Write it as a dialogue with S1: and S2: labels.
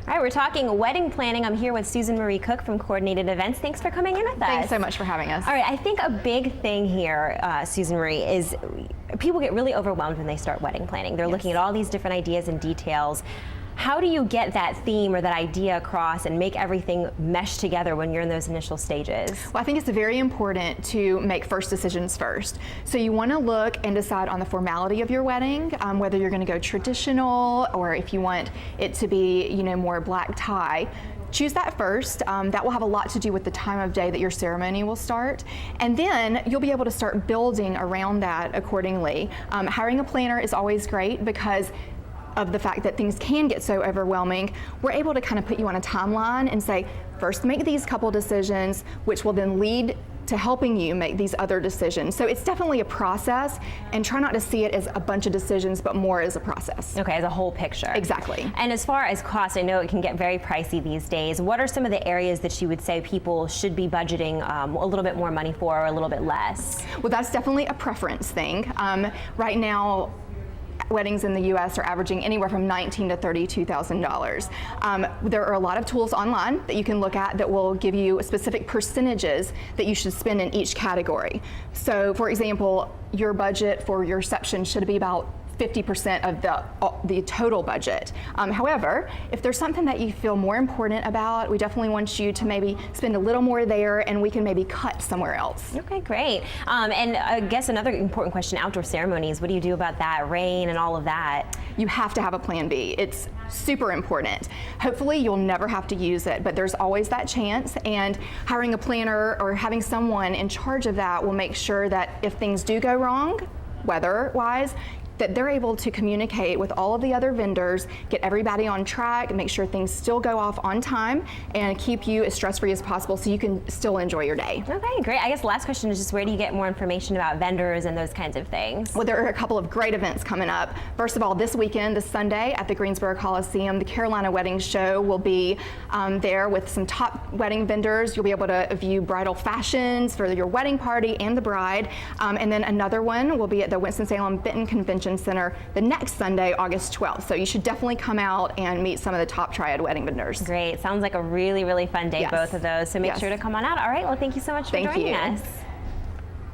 S1: All right, we're talking wedding planning. I'm here with Susan Marie Cook from Coordinated Events. Thanks for coming in with us.
S2: Thanks so much for having us.
S1: All right, I think a big thing here, Susan Marie, is people get really overwhelmed when they start wedding planning. They're looking at all these different ideas and details. How do you get that theme or that idea across and make everything mesh together when you're in those initial stages?
S2: Well, I think it's very important to make first decisions first. So you want to look and decide on the formality of your wedding, whether you're going to go traditional or if you want it to be, more black tie. Choose that first. That will have a lot to do with the time of day that your ceremony will start. And then you'll be able to start building around that accordingly. Hiring a planner is always great because of the fact that things can get so overwhelming. We're able to kind of put you on a timeline and say, first make these couple decisions, which will then lead to helping you make these other decisions. So it's definitely a process, and try not to see it as a bunch of decisions, but more as a process.
S1: Okay, as a whole picture.
S2: Exactly.
S1: And as far as cost, I know it can get very pricey these days. What are some of the areas that you would say people should be budgeting a little bit more money for or a little bit less?
S2: Well, that's definitely a preference thing. Right now, weddings in the U.S. are averaging anywhere from $19,000 to $32,000. There are a lot of tools online that you can look at that will give you specific percentages that you should spend in each category. So, for example, your budget for your reception should be about 50% of the total budget. However, if there's something that you feel more important about, we definitely want you to maybe spend a little more there, and we can maybe cut somewhere else.
S1: Okay, great. And I guess another important question, outdoor ceremonies, what do you do about that, rain and all of that?
S2: You have to have a plan B. It's super important. Hopefully you'll never have to use it, but there's always that chance, and hiring a planner or having someone in charge of that will make sure that if things do go wrong, weather-wise, that they're able to communicate with all of the other vendors, get everybody on track, make sure things still go off on time, and keep you as stress-free as possible so you can still enjoy your day.
S1: Okay, great. I guess the last question is just where do you get more information about vendors and those kinds of things?
S2: Well, there are a couple of great events coming up. First of all, this weekend, this Sunday at the Greensboro Colliseum, the Carolina Wedding Show will be there with some top wedding vendors. You'll be able to view bridal fashions for your wedding party and the bride. And then another one will be at the Winston-Salem Benton Convention Center the next Sunday, August 12th. So you should definitely come out and meet some of the top triad wedding vendors.
S1: Great. Sounds like a really, really fun day, both of those. So make sure to come on out. All right. Well, thank you so much for joining us.